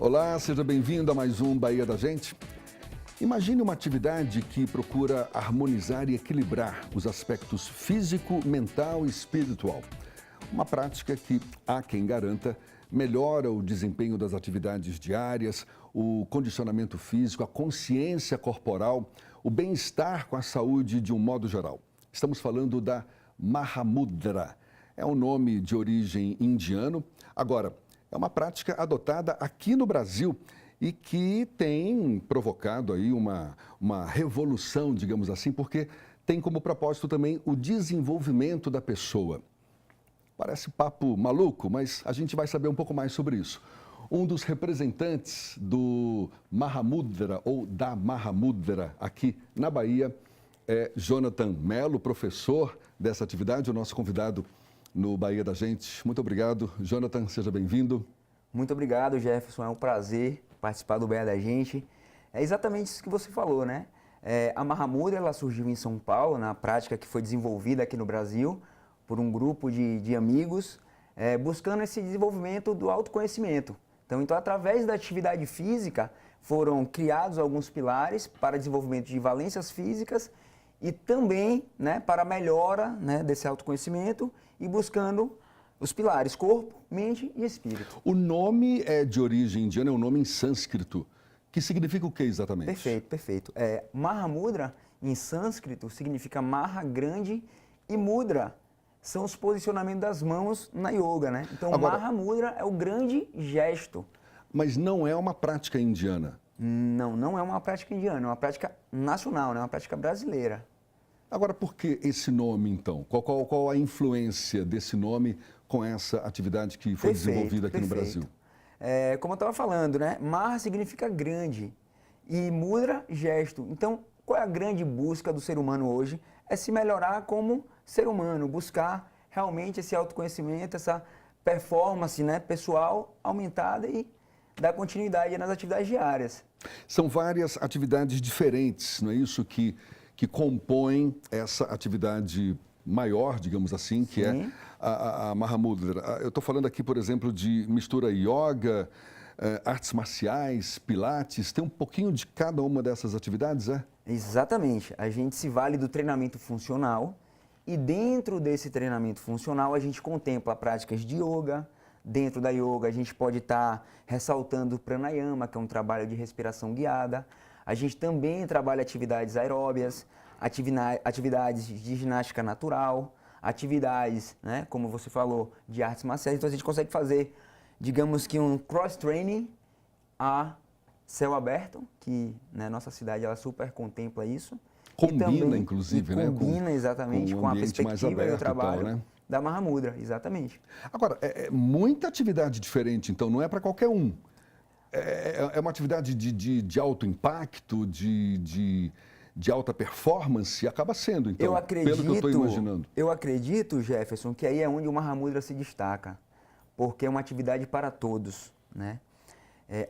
Olá, seja bem-vindo a mais um Bahia da Gente. Imagine uma atividade que procura harmonizar e equilibrar os aspectos físico, mental e espiritual. Uma prática que, há quem garanta, melhora o desempenho das atividades diárias, o condicionamento físico, a consciência corporal, o bem-estar com a saúde de um modo geral. Estamos falando da Mahamudra. É um nome de origem indiano. Agora, é uma prática adotada aqui no Brasil e que tem provocado aí uma revolução, digamos assim, porque tem como propósito também o desenvolvimento da pessoa. Parece papo maluco, mas a gente vai saber um pouco mais sobre isso. Um dos representantes do Mahamudra ou da Mahamudra aqui na Bahia é Jonathan Melo, professor dessa atividade, o nosso convidado no Bahia da Gente. Muito obrigado, Jonathan, seja bem-vindo. Muito obrigado, Jefferson, é um prazer participar do Bahia da Gente. É exatamente isso que você falou, né? A Mahamudra, ela surgiu em São Paulo, na prática que foi desenvolvida aqui no Brasil por um grupo de amigos, buscando esse desenvolvimento do autoconhecimento. Então, através da atividade física, foram criados alguns pilares para desenvolvimento de valências físicas e também, né, para a melhora, né, desse autoconhecimento e buscando os pilares corpo, mente e espírito. O nome é de origem indiana, é um nome em sânscrito, que significa o que exatamente? Perfeito, perfeito. Mahamudra, em sânscrito, significa Maha, grande, e Mudra são os posicionamentos das mãos na yoga, né? Então, agora, Mahamudra é o grande gesto. Mas não é uma prática indiana? Não, não é uma prática indiana, é uma prática nacional, né? Uma prática brasileira. Agora, por que esse nome, então? Qual a influência desse nome com essa atividade que foi desenvolvida aqui no Brasil? Como eu estava falando, né? Maha significa grande e Mudra, gesto. Então, qual é a grande busca do ser humano hoje? É se melhorar como ser humano, buscar realmente esse autoconhecimento, essa performance, né, pessoal aumentada e dar continuidade nas atividades diárias. São várias atividades diferentes, não é isso que compõem essa atividade maior, digamos assim, que é a Mahamudra. Eu estou falando aqui, por exemplo, de mistura yoga, artes marciais, pilates, tem um pouquinho de cada uma dessas atividades, é? Exatamente. A gente se vale do treinamento funcional e dentro desse treinamento funcional a gente contempla práticas de yoga. Dentro da yoga a gente pode estar ressaltando o pranayama, que é um trabalho de respiração guiada. A gente também trabalha atividades aeróbias, atividades de ginástica natural, atividades, né, como você falou, de artes marciais. Então a gente consegue fazer, digamos que um cross-training a céu aberto, que na nossa cidade ela super contempla isso. Combina, também, inclusive, né? Combina exatamente com a perspectiva e o trabalho, né, da Mahamudra, exatamente. Agora, é muita atividade diferente, então não é para qualquer um. É uma atividade de alto impacto, de alta performance, acaba sendo, então, pelo que eu estou imaginando. Eu acredito, Jefferson, que aí é onde o Mahamudra se destaca, porque é uma atividade para todos, né?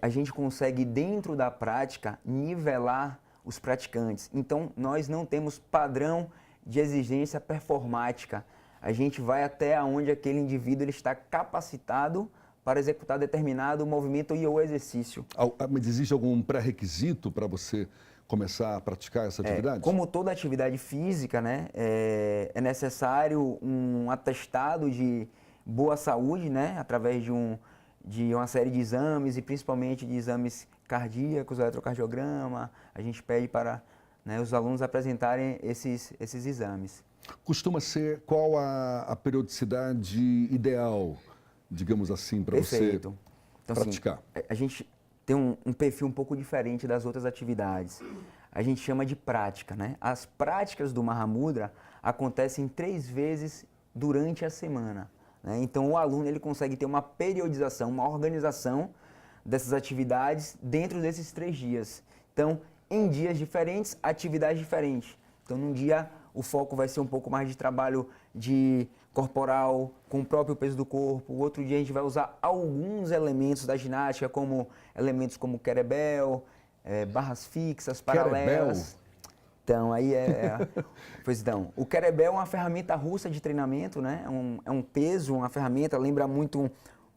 A gente consegue, dentro da prática, nivelar os praticantes. Então, nós não temos padrão de exigência performática. A gente vai até onde aquele indivíduo ele está capacitado para executar determinado movimento ou exercício. Mas existe algum pré-requisito para você começar a praticar essa atividade? Como toda atividade física, né, é necessário um atestado de boa saúde, né, através de uma série de exames e principalmente de exames cardíacos, eletrocardiograma. A gente pede para, né, os alunos apresentarem esses exames. Costuma ser qual a periodicidade ideal, digamos assim, para você então, praticar? Assim, a gente tem um perfil um pouco diferente das outras atividades. A gente chama de prática, né? As práticas do Mahamudra acontecem 3 vezes durante a semana, né? Então, o aluno ele consegue ter uma periodização, uma organização dessas atividades dentro desses 3 dias. Então, em dias diferentes, atividades diferentes. Então, num dia, o foco vai ser um pouco mais de trabalho de corporal, com o próprio peso do corpo. O outro dia a gente vai usar alguns elementos da ginástica, como elementos como kettlebell, barras fixas, paralelas. Então, aí Pois então, o kettlebell é uma ferramenta russa de treinamento, né? É um peso, uma ferramenta, lembra muito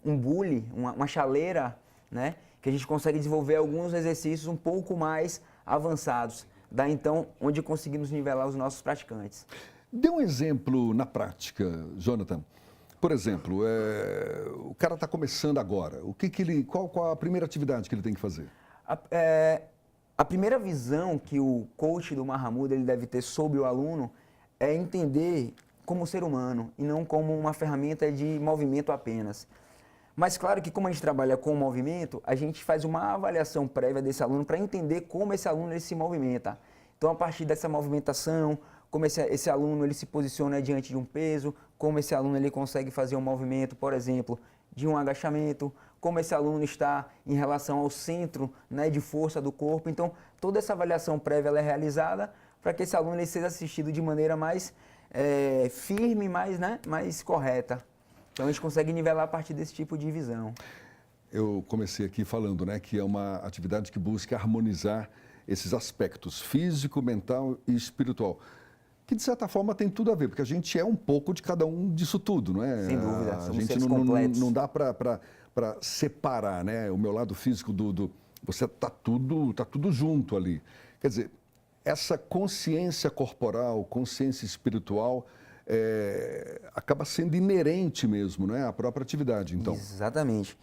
um bule, uma chaleira, né? que a gente consegue desenvolver alguns exercícios um pouco mais avançados. Daí então, onde conseguimos nivelar os nossos praticantes. Dê um exemplo na prática, Jonathan. Por exemplo, o cara está começando agora. Qual a primeira atividade que ele tem que fazer? A primeira visão que o coach do Mahamudra ele deve ter sobre o aluno é entender como ser humano e não como uma ferramenta de movimento apenas. Mas claro que como a gente trabalha com movimento, a gente faz uma avaliação prévia desse aluno para entender como esse aluno ele se movimenta. Então, a partir dessa movimentação, como esse aluno ele se posiciona diante de um peso, como esse aluno ele consegue fazer um movimento, por exemplo, de um agachamento, como esse aluno está em relação ao centro, né, de força do corpo. Então, toda essa avaliação prévia ela é realizada para que esse aluno ele seja assistido de maneira mais firme, mais correta. Então, a gente consegue nivelar a partir desse tipo de visão. Eu comecei aqui falando, né, que é uma atividade que busca harmonizar esses aspectos físico, mental e espiritual, que de certa forma tem tudo a ver, porque a gente é um pouco de cada um disso tudo, não é? Sem dúvida, a gente não dá para separar, né? O meu lado físico você tá tudo junto ali. Quer dizer, essa consciência corporal, consciência espiritual, acaba sendo inerente mesmo, não é? À própria atividade, então. Exatamente.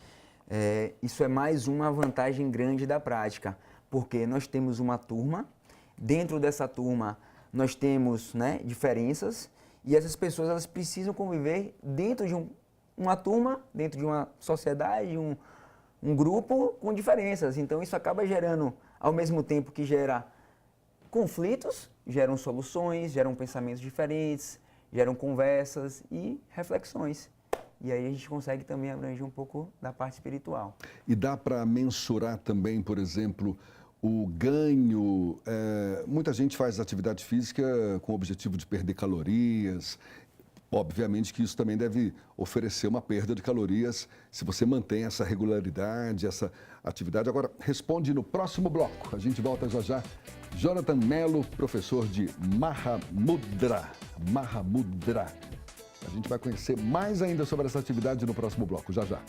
Isso é mais uma vantagem grande da prática, porque nós temos uma turma, dentro dessa turma nós temos, né, diferenças, e essas pessoas elas precisam conviver dentro de uma turma, dentro de uma sociedade, um grupo com diferenças. Então isso acaba gerando, ao mesmo tempo que gera conflitos, geram soluções, geram pensamentos diferentes, geram conversas e reflexões. E aí a gente consegue também abranger um pouco da parte espiritual. E dá para mensurar também, por exemplo, o ganho. Muita gente faz atividade física com o objetivo de perder calorias. Obviamente que isso também deve oferecer uma perda de calorias se você mantém essa regularidade, essa atividade. Agora, responde no próximo bloco. A gente volta já já. Jonathan Melo, professor de Mahamudra. Mahamudra. A gente vai conhecer mais ainda sobre essa atividade no próximo bloco, já já.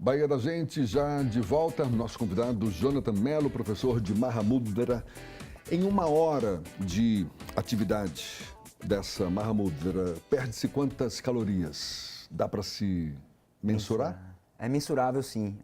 Bahia da Gente, já de volta, nosso convidado Jonathan Melo, professor de Mahamudra. Em uma hora de atividade dessa Mahamudra, perde-se quantas calorias? Dá para se mensurar? É mensurável, sim.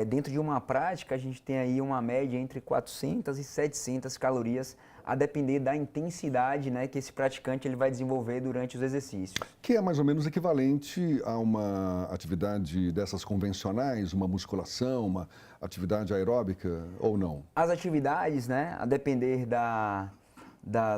Dentro de uma prática, a gente tem aí uma média entre 400 e 700 calorias, a depender da intensidade, né, que esse praticante ele vai desenvolver durante os exercícios. Que é mais ou menos equivalente a uma atividade dessas convencionais, uma musculação, uma atividade aeróbica ou não? As atividades, né, a depender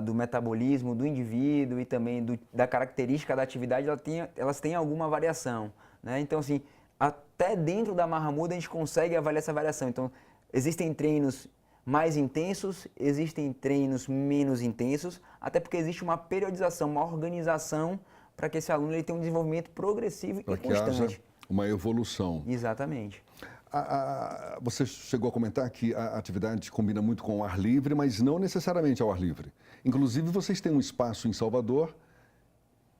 do metabolismo do indivíduo e também da característica da atividade, elas têm alguma variação, né? Então, assim, até dentro da Mahamudra a gente consegue avaliar essa variação. Então, existem treinos mais intensos, existem treinos menos intensos, até porque existe uma periodização, uma organização para que esse aluno ele tenha um desenvolvimento progressivo e constante. Para que haja uma evolução. Exatamente. Você chegou a comentar que a atividade combina muito com o ar livre, mas não necessariamente ao ar livre. Inclusive, vocês têm um espaço em Salvador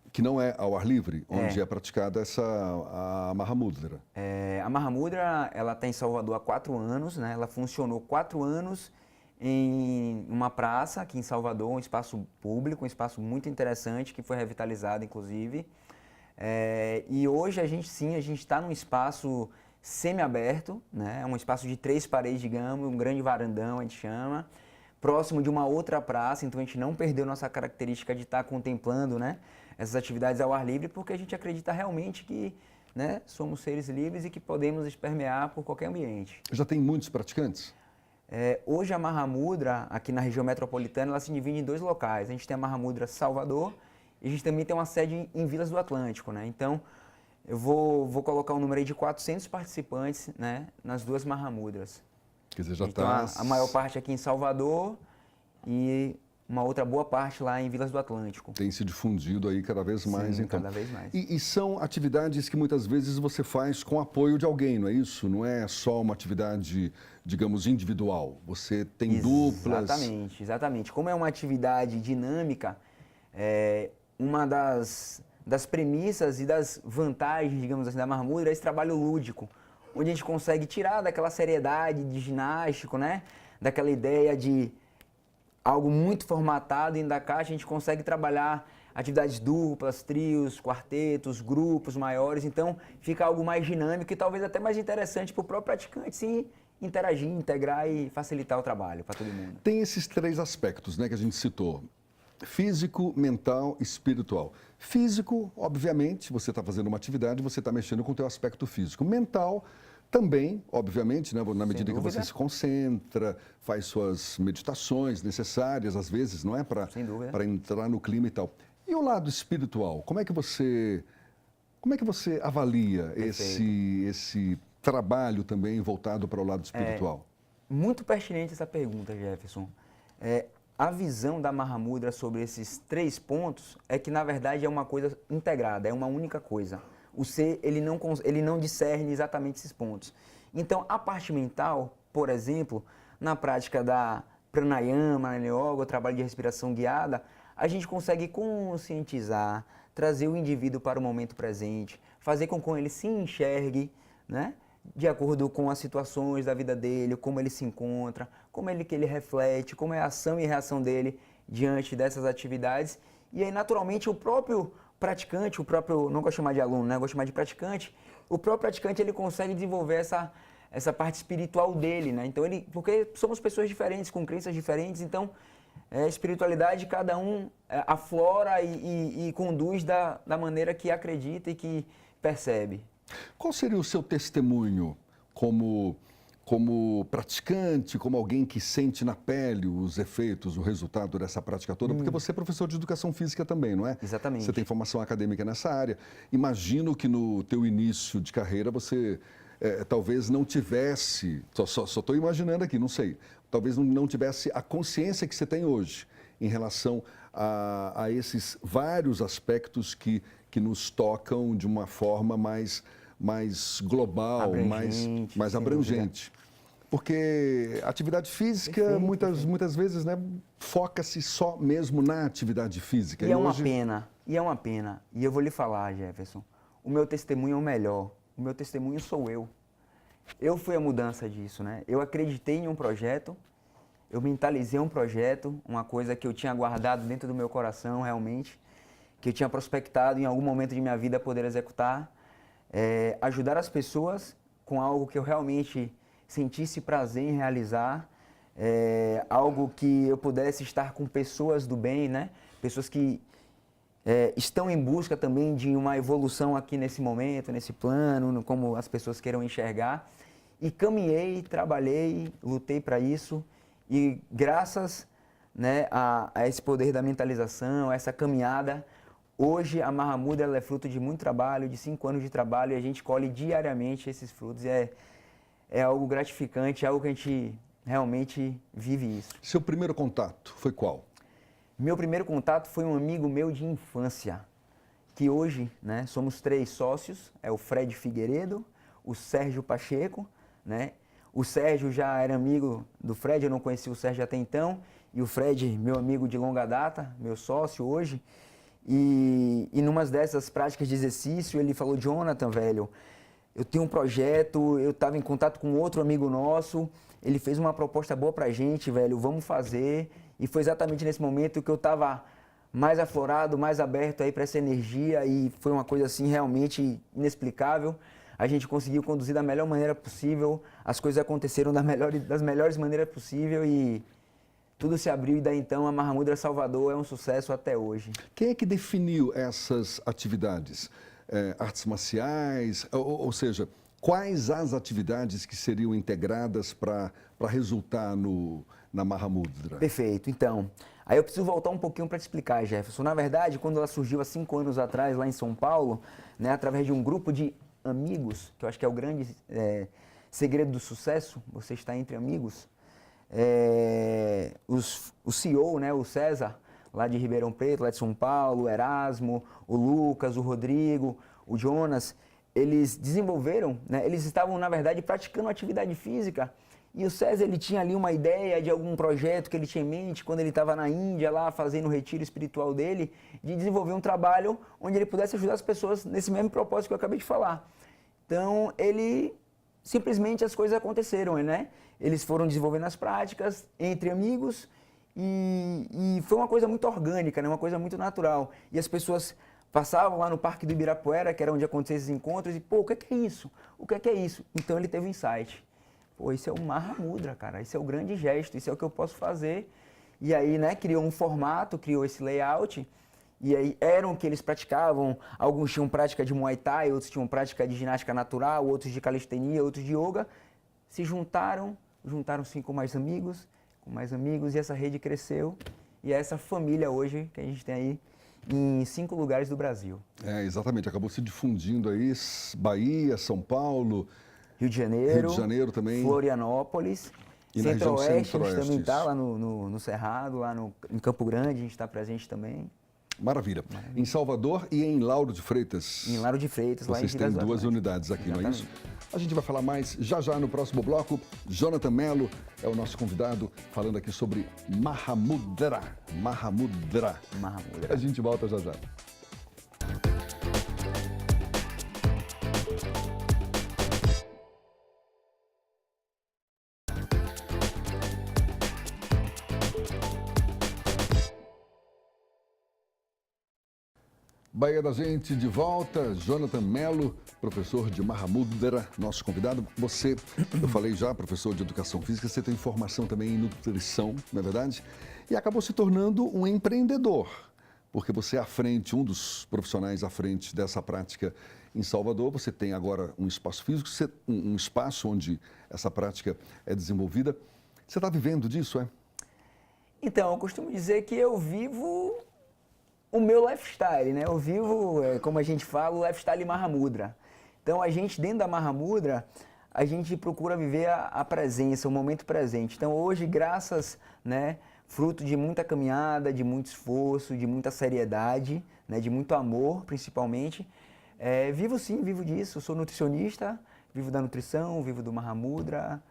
que não é ao ar livre, onde é praticada a Mahamudra. A Mahamudra, ela está em Salvador há 4 anos, né? Ela funcionou 4 anos em uma praça aqui em Salvador, um espaço público, um espaço muito interessante, que foi revitalizado, inclusive. E hoje a gente está num espaço semi-aberto, né? É um espaço de 3 paredes, digamos, um grande varandão, a gente chama, próximo de uma outra praça, então a gente não perdeu nossa característica de estar contemplando, né, essas atividades ao ar livre, porque a gente acredita realmente que, né, somos seres livres e que podemos espermear por qualquer ambiente. Já tem muitos praticantes? Hoje a Mahamudra, aqui na região metropolitana, ela se divide em 2 locais. A gente tem a Mahamudra Salvador e a gente também tem uma sede em Vilas do Atlântico, né? Então, eu vou colocar um número aí de 400 participantes, né, nas 2 Mahamudras. Quer dizer, já então, está... a maior parte aqui em Salvador e uma outra boa parte lá em Vilas do Atlântico. Tem se difundido aí cada vez mais, Sim, então. cada vez mais. E são atividades que muitas vezes você faz com apoio de alguém, não é isso? Não é só uma atividade, digamos, individual. Você tem duplas. Exatamente, exatamente. Como é uma atividade dinâmica, uma das premissas e das vantagens, digamos assim, da Marmudra é esse trabalho lúdico, onde a gente consegue tirar daquela seriedade de ginástico, né? Daquela ideia de algo muito formatado dentro da caixa, a gente consegue trabalhar atividades duplas, trios, quartetos, grupos maiores, então fica algo mais dinâmico e talvez até mais interessante para o próprio praticante se interagir, integrar e facilitar o trabalho para todo mundo. Tem esses 3 aspectos, né, que a gente citou: físico, mental e espiritual. Físico, obviamente, você está fazendo uma atividade, você está mexendo com o teu aspecto físico. Mental, também, obviamente, né, na medida que você se concentra, faz suas meditações necessárias, às vezes, não é? Para entrar no clima e tal. E o lado espiritual, como é que você avalia esse trabalho também voltado para o lado espiritual? Muito pertinente essa pergunta, Jefferson. A visão da Mahamudra sobre esses 3 pontos é que, na verdade, é uma coisa integrada, é uma única coisa. O ser, ele não discerne exatamente esses pontos. Então, a parte mental, por exemplo, na prática da pranayama, yoga, o trabalho de respiração guiada, a gente consegue conscientizar, trazer o indivíduo para o momento presente, fazer com que ele se enxergue, né, de acordo com as situações da vida dele, como ele se encontra, como que ele reflete, como é a ação e reação dele diante dessas atividades. E aí, naturalmente, o próprio praticante, não gosto de chamar de aluno, né? Gosto de chamar de praticante, o próprio praticante ele consegue desenvolver essa parte espiritual dele, né? Então, porque somos pessoas diferentes, com crenças diferentes, então, espiritualidade, cada um aflora e conduz da maneira que acredita e que percebe. Qual seria o seu testemunho como praticante, como alguém que sente na pele os efeitos, o resultado dessa prática toda? Porque você é professor de educação física também, não é? Exatamente. Você tem formação acadêmica nessa área. Imagino que no teu início de carreira você talvez não tivesse, só estou imaginando aqui, não sei, talvez não tivesse a consciência que você tem hoje em relação a esses vários aspectos que nos tocam de uma forma mais global, mais abrangente. Porque a atividade física, muitas vezes, né, foca-se só mesmo na atividade física. E é uma pena, E eu vou lhe falar, Jefferson, o meu testemunho é o melhor. O meu testemunho sou eu. Eu fui a mudança disso, né? Eu acreditei em um projeto, eu mentalizei um projeto, uma coisa que eu tinha guardado dentro do meu coração, realmente, que eu tinha prospectado em algum momento de minha vida poder executar, ajudar as pessoas com algo que eu realmente sentisse prazer em realizar, algo que eu pudesse estar com pessoas do bem, né? Pessoas que estão em busca também de uma evolução aqui nesse momento, nesse plano, como as pessoas queiram enxergar. E caminhei, trabalhei, lutei para isso e graças, né, a esse poder da mentalização, a essa caminhada, hoje a Mahamudra ela é fruto de muito trabalho, de 5 anos de trabalho, e a gente colhe diariamente esses frutos. É algo gratificante, é algo que a gente realmente vive isso. Seu primeiro contato foi qual? Meu primeiro contato foi um amigo meu de infância, que hoje, né, somos 3 sócios, é o Fred Figueiredo, o Sérgio Pacheco, né? O Sérgio já era amigo do Fred, eu não conhecia o Sérgio até então, e o Fred, meu amigo de longa data, meu sócio hoje. E numa dessas práticas de exercício, ele falou: Jonathan, velho, eu tenho um projeto, eu estava em contato com outro amigo nosso, ele fez uma proposta boa pra gente, velho, vamos fazer. E foi exatamente nesse momento que eu estava mais aflorado, mais aberto aí para essa energia, e foi uma coisa assim realmente inexplicável. A gente conseguiu conduzir da melhor maneira possível, as coisas aconteceram das melhores maneiras possível e tudo se abriu, e daí então a Mahamudra Salvador é um sucesso até hoje. Quem é que definiu essas atividades? Artes marciais, ou seja, quais as atividades que seriam integradas para resultar na Mahamudra? Perfeito, então, aí eu preciso voltar um pouquinho para te explicar, Jefferson. Na verdade, quando ela surgiu há 5 anos atrás, lá em São Paulo, né, através de um grupo de amigos, que eu acho que é o grande segredo do sucesso, você está entre amigos, o CEO, né, o César, lá de Ribeirão Preto, lá de São Paulo, o Erasmo, o Lucas, o Rodrigo, o Jonas, eles desenvolveram, né, eles estavam, na verdade, praticando atividade física. E o César, ele tinha ali uma ideia de algum projeto que ele tinha em mente quando ele estava na Índia, lá fazendo o retiro espiritual dele, de desenvolver um trabalho onde ele pudesse ajudar as pessoas nesse mesmo propósito que eu acabei de falar. Então, simplesmente as coisas aconteceram, né? Eles foram desenvolvendo as práticas entre amigos e foi uma coisa muito orgânica, né? Uma coisa muito natural. E as pessoas passavam lá no Parque do Ibirapuera, que era onde aconteciam esses encontros, e, pô, o que é isso? O que é isso? Então ele teve um insight. Pô, isso é o Mahamudra, cara, isso é o grande gesto, isso é o que eu posso fazer. E aí, né, criou um formato, criou esse layout, e aí eram o que eles praticavam. Alguns tinham prática de Muay Thai, outros tinham prática de ginástica natural, outros de calistenia, outros de yoga. Se juntaram-se com mais amigos, e essa rede cresceu. E é essa família hoje que a gente tem aí em 5 lugares do Brasil. Exatamente, acabou se difundindo aí, Bahia, São Paulo, Rio de Janeiro também, Florianópolis, e Centro-Oeste, a gente também está lá no Cerrado, lá em Campo Grande, a gente está presente também. Maravilha. Em Salvador e em Lauro de Freitas. Em Lauro de Freitas, lá em Vocês têm 2 unidades aqui, não é isso? A gente vai falar mais já no próximo bloco. Jonathan Mello é o nosso convidado, falando aqui sobre Mahamudra. A gente volta já. Bahia da Gente de volta, Jonathan Mello, professor de Mahamudra, nosso convidado. Você, eu falei já, professor de Educação Física, você tem formação também em nutrição, não é verdade? E acabou se tornando um empreendedor, porque você é à frente, um dos profissionais à frente dessa prática em Salvador. Você tem agora um espaço físico, um espaço onde essa prática é desenvolvida. Você está vivendo disso, é? Então, eu costumo dizer que eu vivo o meu lifestyle, né? Eu vivo, como a gente fala, o lifestyle Mahamudra. Então, a gente, dentro da Mahamudra, a gente procura viver a presença, o momento presente. Então, hoje, graças, né, fruto de muita caminhada, de muito esforço, de muita seriedade, né, de muito amor, principalmente, vivo disso. Sou nutricionista, vivo da nutrição, vivo do Mahamudra.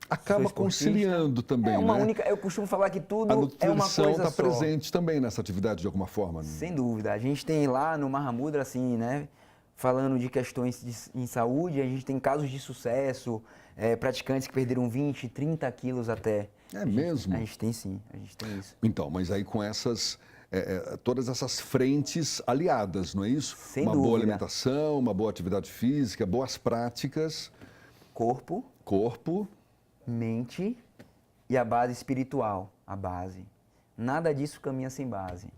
Acaba conciliando também, né? Eu costumo falar que tudo é uma coisa só. A nutrição está presente também nessa atividade de alguma forma, né? Sem dúvida. A gente tem lá no Mahamudra, assim, né, falando de questões em saúde, a gente tem casos de sucesso, praticantes que perderam 20, 30 quilos até. Mesmo? A gente tem sim, a gente tem isso. Então, mas aí com todas essas frentes aliadas, não é isso? Sem dúvida. Uma boa alimentação, uma boa atividade física, boas práticas. Corpo. Mente e a base espiritual, a base. Nada disso caminha sem base.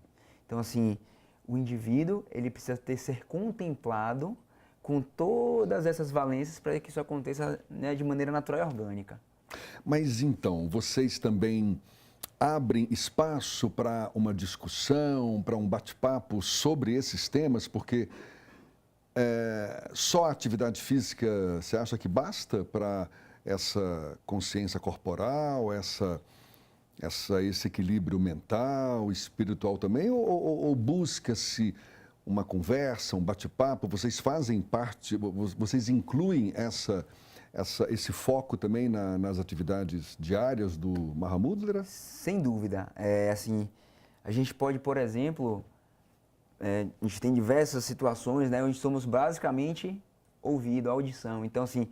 Então, assim, o indivíduo, ele precisa ser contemplado com todas essas valências para que isso aconteça, né, de maneira natural e orgânica. Mas então, vocês também abrem espaço para uma discussão, para um bate-papo sobre esses temas, porque só a atividade física, você acha que basta para essa consciência corporal, esse equilíbrio mental, espiritual também, ou busca-se uma conversa, um bate-papo? Vocês fazem parte, vocês incluem esse foco também nas atividades diárias do Mahamudra? Sem dúvida. Assim, a gente pode, por exemplo, a gente tem diversas situações, né, onde somos basicamente ouvido, audição. Então, assim,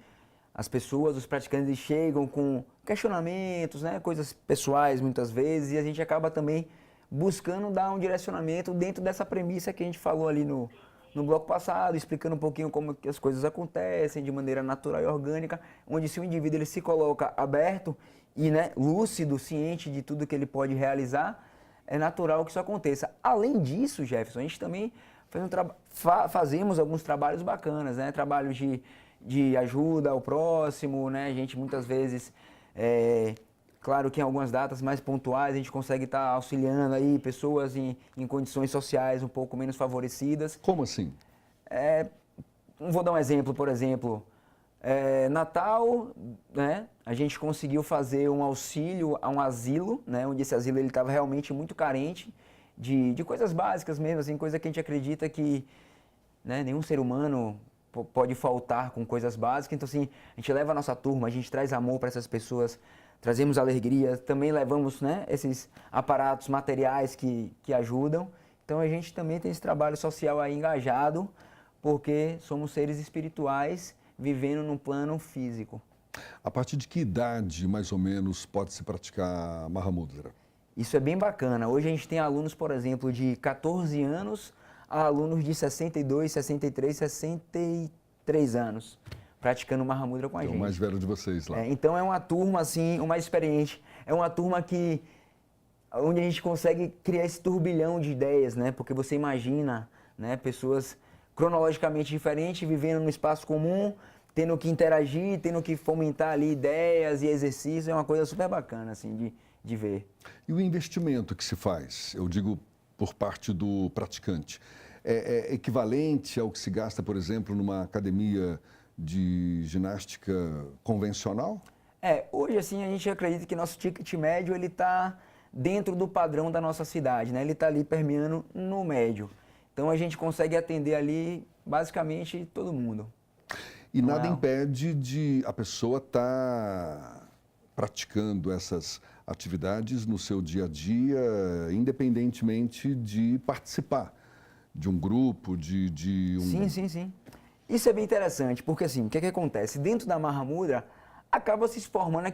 as pessoas, os praticantes, eles chegam com questionamentos, né, coisas pessoais muitas vezes, e a gente acaba também buscando dar um direcionamento dentro dessa premissa que a gente falou ali no bloco passado, explicando um pouquinho como que as coisas acontecem de maneira natural e orgânica, onde se o indivíduo ele se coloca aberto e, né, lúcido, ciente de tudo que ele pode realizar, é natural que isso aconteça. Além disso, Jefferson, a gente também fazemos alguns trabalhos bacanas, né, trabalhos de ajuda ao próximo, né? A gente muitas vezes, claro que em algumas datas mais pontuais, a gente consegue estar auxiliando aí pessoas em condições sociais um pouco menos favorecidas. Como assim? Vou dar um exemplo, por exemplo, Natal, né, a gente conseguiu fazer um auxílio a um asilo, né, onde esse asilo ele estava realmente muito carente de coisas básicas mesmo, assim, coisa que a gente acredita que, né, nenhum ser humano pode faltar com coisas básicas. Então, assim, a gente leva a nossa turma, a gente traz amor para essas pessoas, trazemos alegria, também levamos, né, esses aparatos materiais que ajudam. Então, a gente também tem esse trabalho social aí engajado, porque somos seres espirituais vivendo num plano físico. A partir de que idade, mais ou menos, pode se praticar Mahamudra? Isso é bem bacana. Hoje a gente tem alunos, por exemplo, de 14 anos a alunos de 62, 63, 63 anos praticando Mahamudra com a É o gente. mais velho de vocês lá. Então é uma turma assim, o mais experiente. É uma turma onde a gente consegue criar esse turbilhão de ideias, né? Porque você imagina, né, pessoas cronologicamente diferentes vivendo num espaço comum, tendo que interagir, tendo que fomentar ali ideias e exercícios. É uma coisa super bacana assim de ver. E o investimento que se faz, eu digo por parte do praticante, é equivalente ao que se gasta, por exemplo, numa academia de ginástica convencional? Hoje assim a gente acredita que nosso ticket médio ele está dentro do padrão da nossa cidade, né? Ele está ali permeando no médio. Então a gente consegue atender ali basicamente todo mundo. E nada impede de a pessoa estar praticando essas atividades no seu dia a dia, independentemente de participar de um grupo, de um... Sim. Isso é bem interessante, porque assim, o que acontece? Dentro da Mahamudra, acaba se formando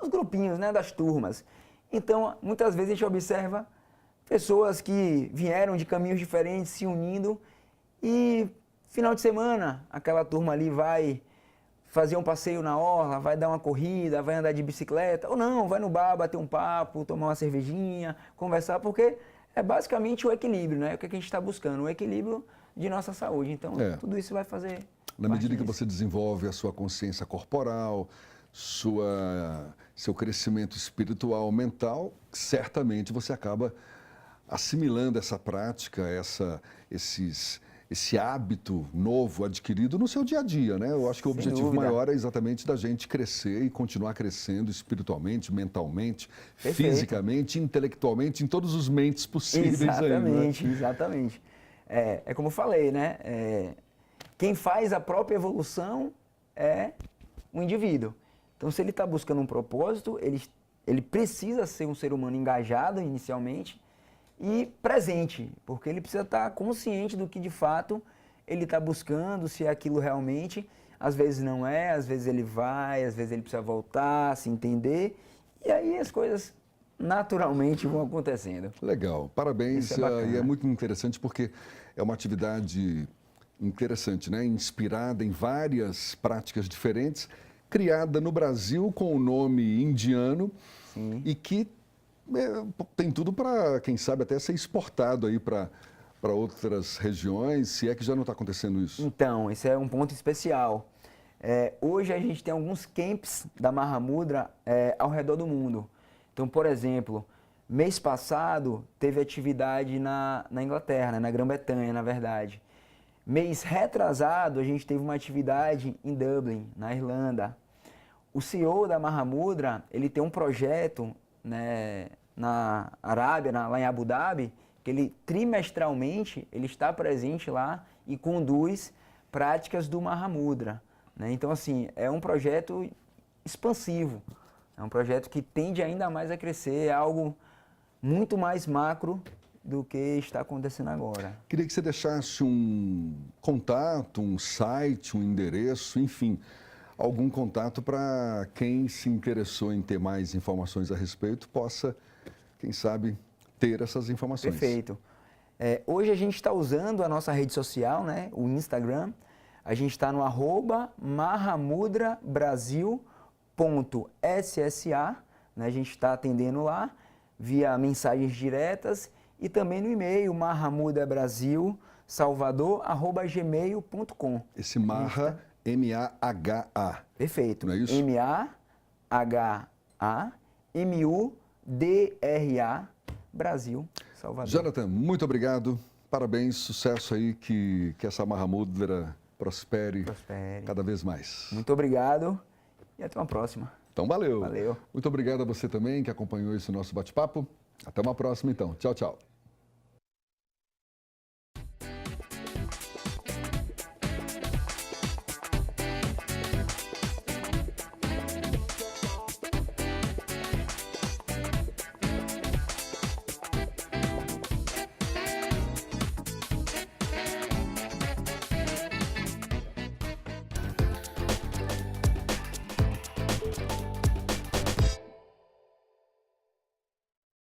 os grupinhos, né, das turmas. Então, muitas vezes a gente observa pessoas que vieram de caminhos diferentes se unindo e final de semana aquela turma ali vai fazer um passeio na orla, vai dar uma corrida, vai andar de bicicleta, ou não, vai no bar bater um papo, tomar uma cervejinha, conversar, porque é basicamente o equilíbrio, né? O que a gente está buscando, o equilíbrio de nossa saúde. Então, tudo isso vai fazer na medida que você desenvolve a sua consciência corporal, seu crescimento espiritual, mental, certamente você acaba assimilando essa prática, esse hábito novo adquirido no seu dia a dia, né? Eu acho que o objetivo maior é exatamente da gente crescer e continuar crescendo espiritualmente, mentalmente, fisicamente, intelectualmente, em todos os mentes possíveis. Exatamente, aí, né? Exatamente. É como eu falei, né? Quem faz a própria evolução é o indivíduo. Então, se ele está buscando um propósito, ele precisa ser um ser humano engajado inicialmente e presente, porque ele precisa estar consciente do que de fato ele está buscando, se é aquilo realmente. Às vezes não é, às vezes ele vai, às vezes ele precisa voltar, se entender, e aí as coisas naturalmente vão acontecendo. Legal, parabéns. E é muito interessante porque é uma atividade interessante, né? Inspirada em várias práticas diferentes, criada no Brasil com o nome indiano. Sim. E que tem tudo para, quem sabe, até ser exportado aí para outras regiões, se é que já não está acontecendo isso. Então, esse é um ponto especial. Hoje a gente tem alguns camps da Mahamudra ao redor do mundo. Então, por exemplo, mês passado teve atividade na Inglaterra, né, na Grã-Bretanha, na verdade. Mês retrasado a gente teve uma atividade em Dublin, na Irlanda. O CEO da Mahamudra, ele tem um projeto, né, na Arábia, lá em Abu Dhabi, que ele trimestralmente ele está presente lá e conduz práticas do Mahamudra, né? Então, assim, é um projeto expansivo, é um projeto que tende ainda mais a crescer, é algo muito mais macro do que está acontecendo agora. Queria que você deixasse um contato, um site, um endereço, enfim, algum contato para quem se interessou em ter mais informações a respeito possa, quem sabe, ter essas informações. Perfeito. Hoje a gente está usando a nossa rede social, né, o Instagram. A gente está no @mahamudrabrasil.ssa, né, a gente está atendendo lá via mensagens diretas e também no e-mail mahamudrabrasilsalvador@gmail.com. Esse Maha, M-A-H-A. Perfeito. Não é isso? M-A-H-A-M-U-D-R-A, Brasil, Salvador. Jonathan, muito obrigado. Parabéns, sucesso aí, que essa Mahamudra prospere, Prospere. cada vez mais. Muito obrigado e até uma próxima. Então, valeu. Valeu. Muito obrigado a você também que acompanhou esse nosso bate-papo. Até uma próxima, então. Tchau, tchau.